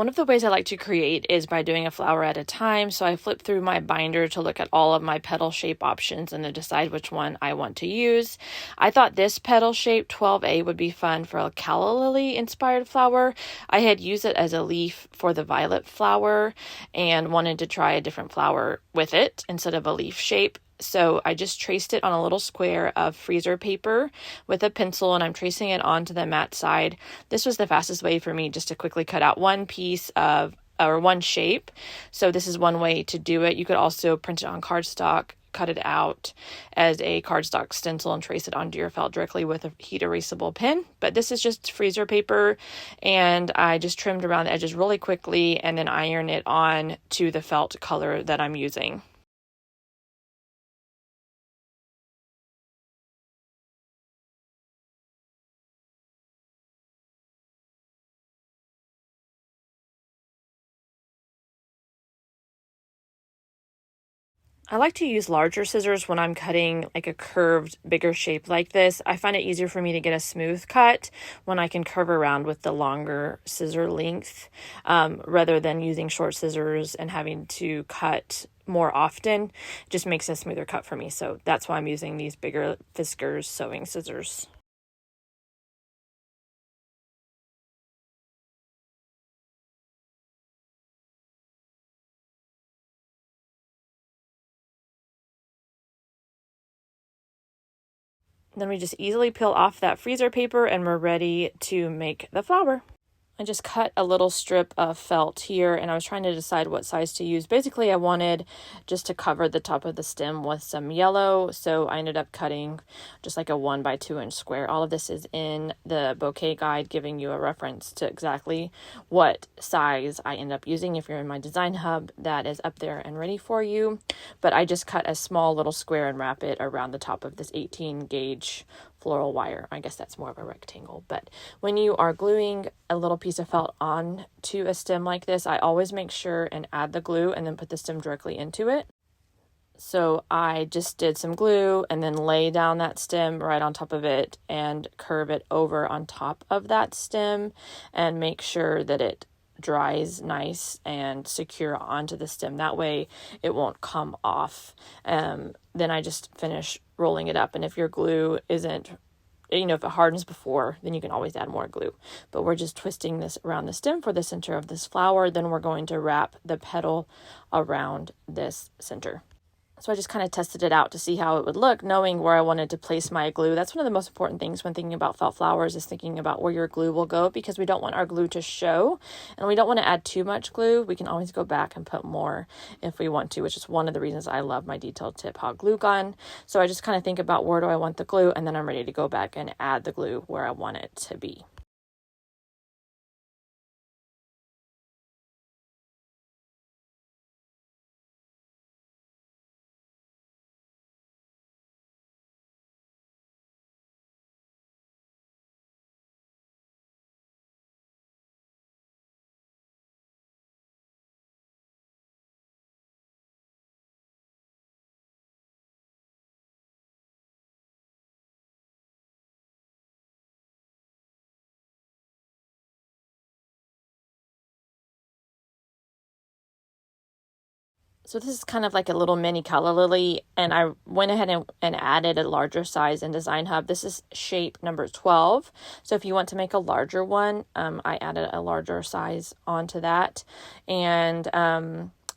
One of the ways I like to create is by doing a flower at a time. So I flip through my binder to look at all of my petal shape options and then decide which one I want to use. I thought this petal shape 12A would be fun for a calla lily inspired flower. I had used it as a leaf for the violet flower and wanted to try a different flower with it instead of a leaf shape. So I just traced it on a little square of freezer paper with a pencil, and I'm tracing it onto the matte side. This was the fastest way for me just to quickly cut out one piece of, or one shape. So this is one way to do it. You could also print it on cardstock, cut it out as a cardstock stencil and trace it onto your felt directly with a heat erasable pen. But this is just freezer paper, and I just trimmed around the edges really quickly and then iron it on to the felt color that I'm using. I like to use larger scissors when I'm cutting like a curved, bigger shape like this. I find it easier for me to get a smooth cut when I can curve around with the longer scissor length, rather than using short scissors and having to cut more often. It just makes a smoother cut for me. So that's why I'm using these bigger Fiskars sewing scissors. Then we just easily peel off that freezer paper and we're ready to make the flower. I just cut a little strip of felt here, and I was trying to decide what size to use. Basically, I wanted just to cover the top of the stem with some yellow, so I ended up cutting just like a 1 by 2 inch square. All of this is in the bouquet guide, giving you a reference to exactly what size I end up using. If you're in my design hub, that is up there and ready for you. But I just cut a small little square and wrap it around the top of this 18 gauge floral wire. I guess that's more of a rectangle. But when you are gluing a little piece of felt on to a stem like this, I always make sure and add the glue and then put the stem directly into it. So I just did some glue and then lay down that stem right on top of it and curve it over on top of that stem and make sure that it dries nice and secure onto the stem. That way it won't come off. Then I just finish rolling it up. And if your glue isn't, if it hardens before, then you can always add more glue. But we're just twisting this around the stem for the center of this flower. Then we're going to wrap the petal around this center. So I just kind of tested it out to see how it would look, knowing where I wanted to place my glue. That's one of the most important things when thinking about felt flowers, is thinking about where your glue will go, because we don't want our glue to show and we don't want to add too much glue. We can always go back and put more if we want to, which is one of the reasons I love my detailed tip hot glue gun. So I just kind of think about where do I want the glue, and then I'm ready to go back and add the glue where I want it to be. So this is kind of like a little mini calla lily, and I went ahead and added a larger size in Design Hub. This is shape number 12. So if you want to make a larger one, I added a larger size onto that. And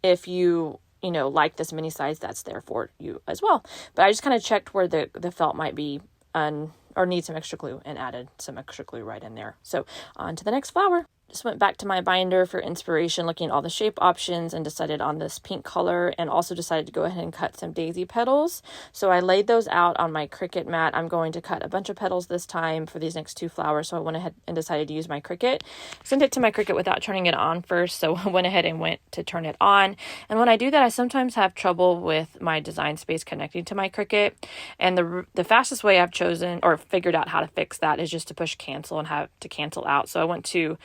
if you like this mini size, that's there for you as well. But I just kind of checked where the felt might be or need some extra glue and added some extra glue right in there. So on to the next flower. Just went back to my binder for inspiration, looking at all the shape options, and decided on this pink color, and also decided to go ahead and cut some daisy petals. So I laid those out on my Cricut mat. I'm going to cut a bunch of petals this time for these next two flowers. So I went ahead and decided to use my Cricut. Sent it to my Cricut without turning it on first. So I went ahead and went to turn it on. And when I do that, I sometimes have trouble with my design space connecting to my Cricut. And the fastest way I've chosen or figured out how to fix that is just to push cancel and have to cancel out. So I went to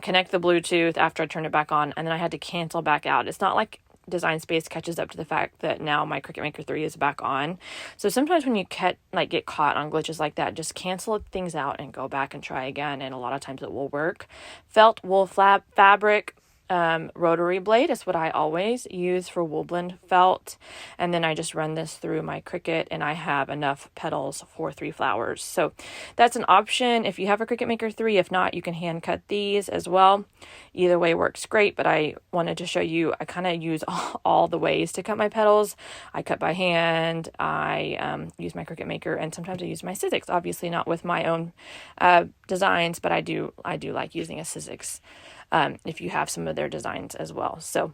connect the Bluetooth after I turned it back on, and then I had to cancel back out. It's not like design space catches up to the fact that now my Cricut Maker 3 is back on. So sometimes when you get caught on glitches like that, just cancel things out and go back and try again. And a lot of times it will work. Felt wool fabric. Rotary blade is what I always use for wool blend felt, and then I just run this through my Cricut and I have enough petals for 3 flowers. So that's an option if you have a Cricut Maker 3. If not, you can hand cut these as well. Either way works great, but I wanted to show you I kind of use all the ways to cut my petals. I cut by hand, I use my Cricut Maker, and sometimes I use my Sizzix. Obviously not with my own designs, but I do like using a Sizzix if you have some of their designs as well. So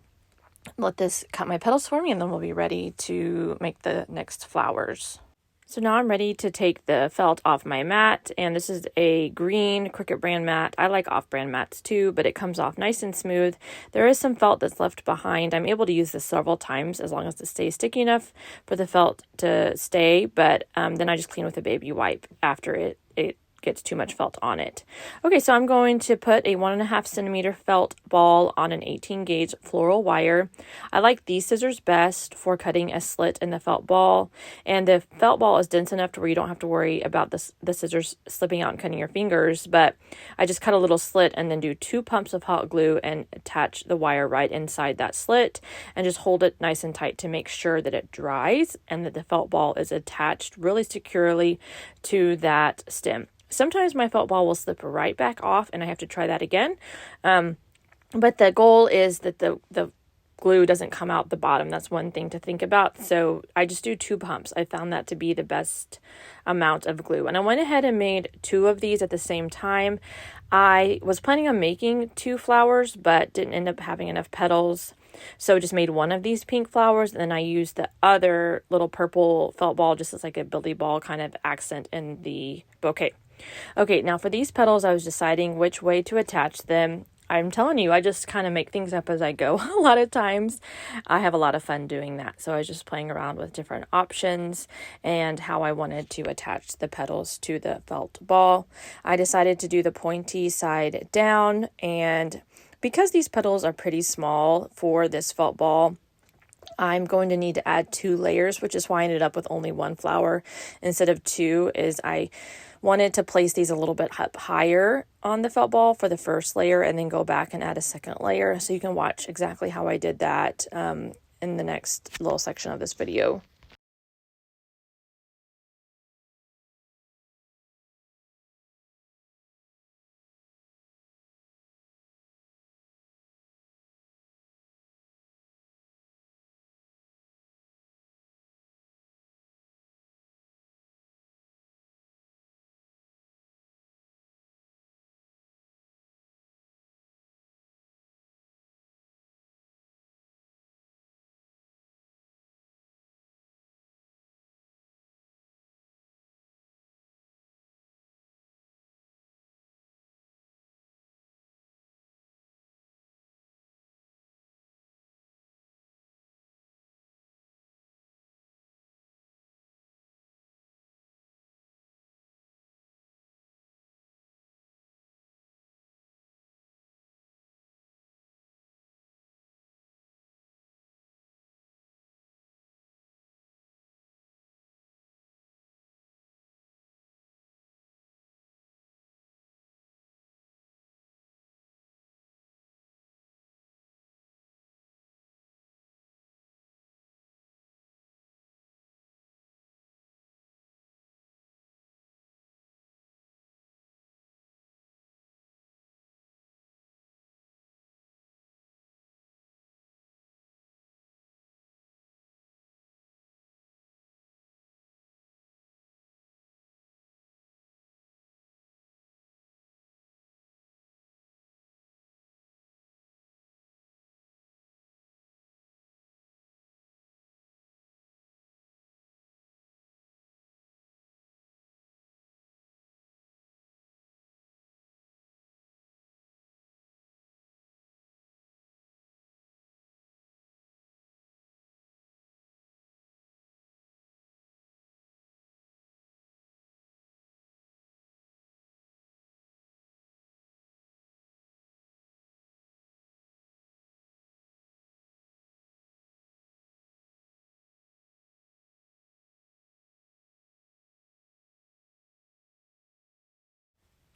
let this cut my petals for me, and then we'll be ready to make the next flowers. So now I'm ready to take the felt off my mat, and this is a green Cricut brand mat. I like off-brand mats too, but it comes off nice and smooth. There is some felt that's left behind. I'm able to use this several times as long as it stays sticky enough for the felt to stay, but then I just clean with a baby wipe after it gets too much felt on it. Okay, so I'm going to put a 1.5 centimeter felt ball on an 18 gauge floral wire. I like these scissors best for cutting a slit in the felt ball, and the felt ball is dense enough to where you don't have to worry about the scissors slipping out and cutting your fingers, but I just cut a little slit and then do 2 pumps of hot glue and attach the wire right inside that slit and just hold it nice and tight to make sure that it dries and that the felt ball is attached really securely to that stem. Sometimes my felt ball will slip right back off and I have to try that again. But the goal is that the glue doesn't come out the bottom. That's one thing to think about. So I just do 2 pumps. I found that to be the best amount of glue. And I went ahead and made 2 of these at the same time. I was planning on making 2 flowers, but didn't end up having enough petals. So just made 1 of these pink flowers, and then I used the other little purple felt ball just as like a billy ball kind of accent in the bouquet. Okay, now for these petals, I was deciding which way to attach them. I'm telling you, I just kind of make things up as I go. A lot of times I have a lot of fun doing that. So I was just playing around with different options and how I wanted to attach the petals to the felt ball. I decided to do the pointy side down, and because these petals are pretty small for this felt ball, I'm going to need to add 2 layers, which is why I ended up with only 1 flower instead of 2, is I wanted to place these a little bit up higher on the felt ball for the first layer and then go back and add a second layer. So you can watch exactly how I did that in the next little section of this video.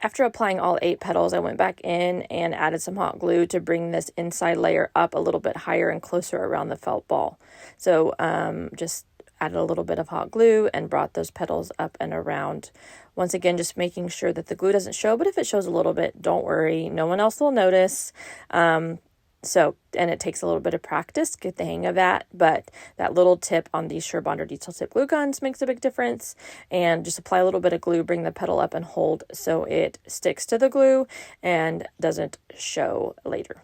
After applying all 8 petals, I went back in and added some hot glue to bring this inside layer up a little bit higher and closer around the felt ball. So just added a little bit of hot glue and brought those petals up and around. Once again, just making sure that the glue doesn't show, but if it shows a little bit, don't worry. No one else will notice. And it takes a little bit of practice, get the hang of that, but that little tip on these Surebonder detail tip glue guns makes a big difference. And just apply a little bit of glue, bring the petal up and hold so it sticks to the glue and doesn't show later.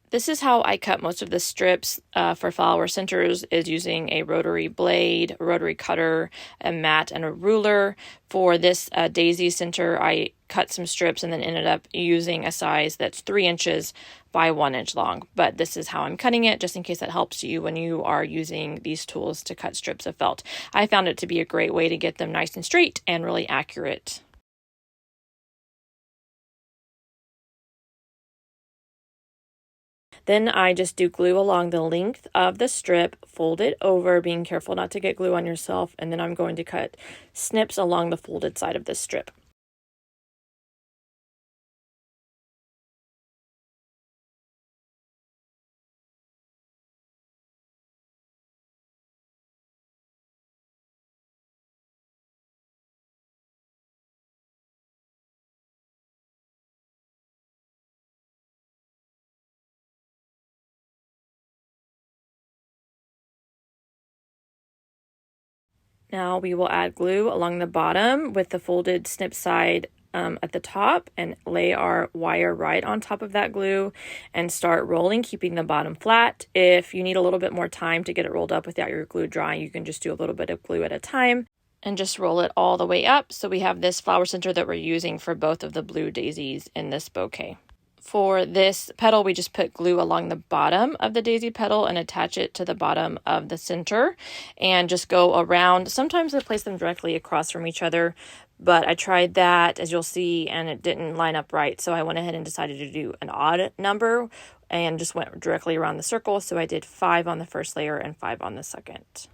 This is how I cut most of the strips for flower centers, is using a rotary blade, a rotary cutter, a mat, and a ruler. For this daisy center, I cut some strips and then ended up using a size that's 3 inches by 1 inch long. But this is how I'm cutting it, just in case that helps you when you are using these tools to cut strips of felt. I found it to be a great way to get them nice and straight and really accurate. Then I just do glue along the length of the strip, fold it over, being careful not to get glue on yourself, and then I'm going to cut snips along the folded side of this strip. Now we will add glue along the bottom with the folded snip side at the top, and lay our wire right on top of that glue and start rolling, keeping the bottom flat. If you need a little bit more time to get it rolled up without your glue drying, you can just do a little bit of glue at a time and just roll it all the way up. So we have this flower center that we're using for both of the blue daisies in this bouquet. For this petal, we just put glue along the bottom of the daisy petal and attach it to the bottom of the center and just go around. Sometimes I place them directly across from each other, but I tried that, as you'll see, and it didn't line up right. So I went ahead and decided to do an odd number and just went directly around the circle. So I did 5 on the first layer and 5 on the second.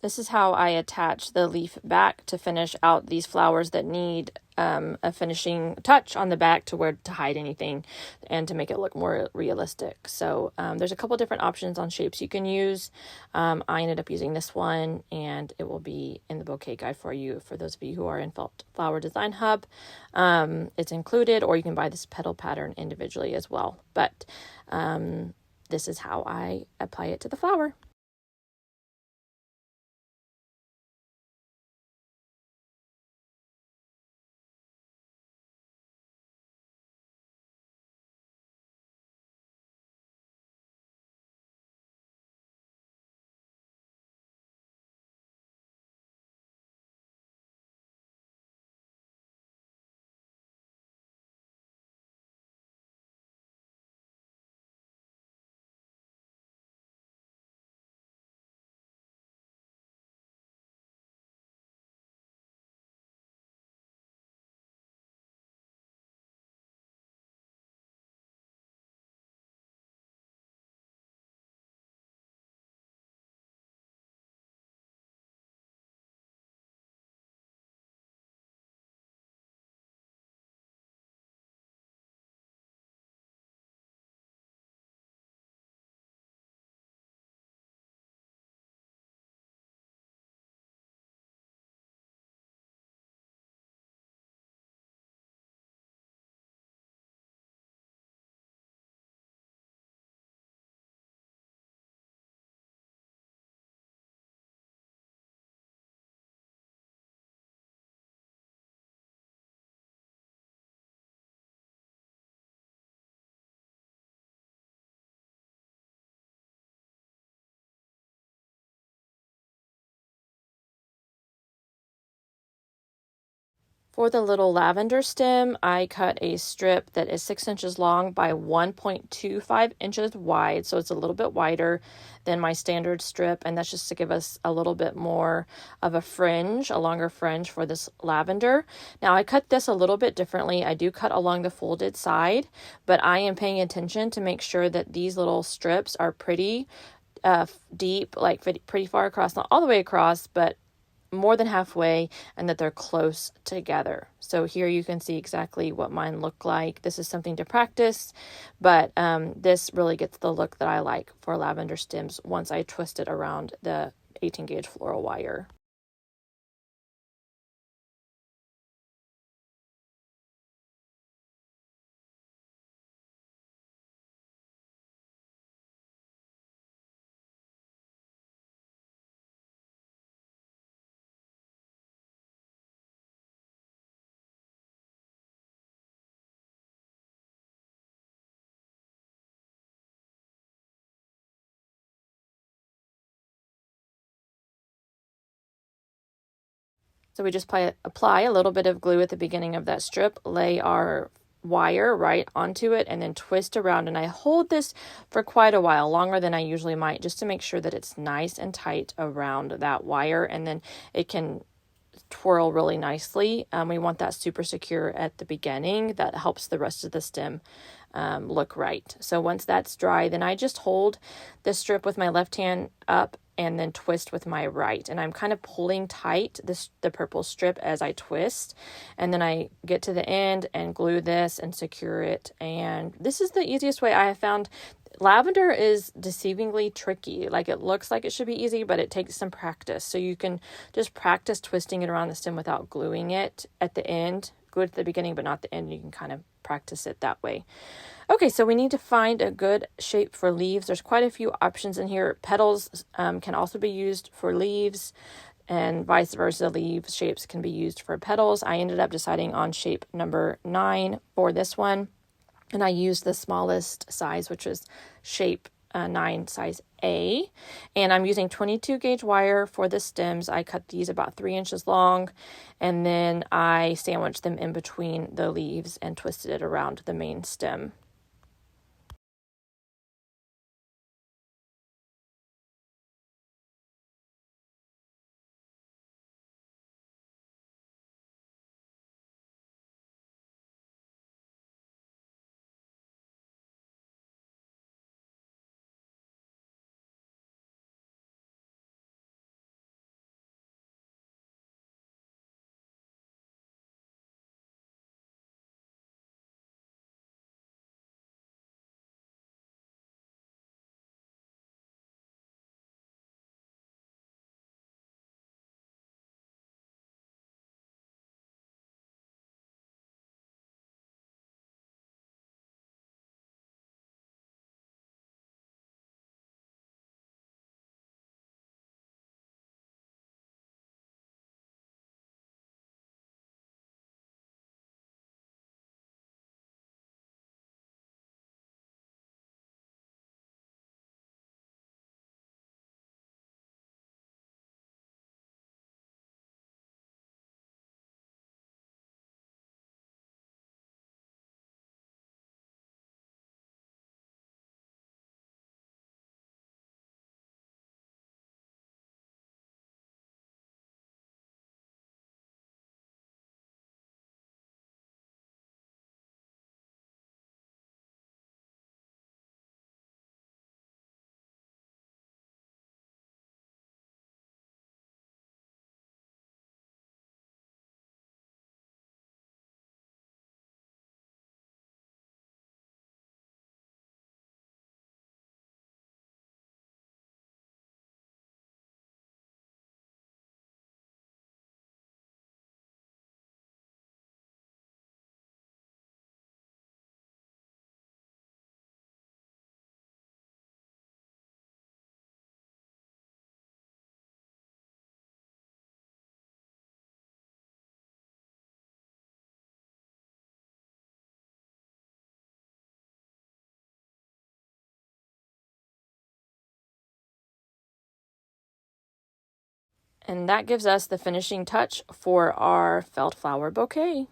This is how I attach the leaf back to finish out these flowers that need a finishing touch on the back to hide anything and to make it look more realistic. So there's a couple different options on shapes you can use. I ended up using this one, and it will be in the bouquet guide for you for those of you who are in Felt Flower Design Hub. It's included, or you can buy this petal pattern individually as well. But this is how I apply it to the flower. For the little lavender stem, I cut a strip that is 6 inches long by 1.25 inches wide, so it's a little bit wider than my standard strip, and that's just to give us a little bit more of a fringe, a longer fringe for this lavender. Now, I cut this a little bit differently. I do cut along the folded side, but I am paying attention to make sure that these little strips are pretty deep, like pretty far across, not all the way across, but more than halfway, and that they're close together. So here you can see exactly what mine look like. This is something to practice, but this really gets the look that I like for lavender stems once I twist it around the 18 gauge floral wire. So we just apply a little bit of glue at the beginning of that strip, lay our wire right onto it, and then twist around. And I hold this for quite a while, longer than I usually might, just to make sure that it's nice and tight around that wire, and then it can twirl really nicely. We want that super secure at the beginning. That helps the rest of the stem look right. So once that's dry, then I just hold the strip with my left hand up and then twist with my right. And I'm kind of pulling tight the purple strip as I twist. And then I get to the end and glue this and secure it. And this is the easiest way I have found. Lavender is deceivingly tricky. Like, it looks like it should be easy, but it takes some practice. So you can just practice twisting it around the stem without gluing it at the end. Glue it at the beginning, but not the end. You can kind of practice it that way. Okay, so we need to find a good shape for leaves. There's quite a few options in here. Petals can also be used for leaves, and vice versa. Leaf shapes can be used for petals. I ended up deciding on shape number 9 for this one. And I used the smallest size, which is shape 9, size A. And I'm using 22 gauge wire for the stems. I cut these about 3 inches long. And then I sandwiched them in between the leaves and twisted it around the main stem. And that gives us the finishing touch for our felt flower bouquet.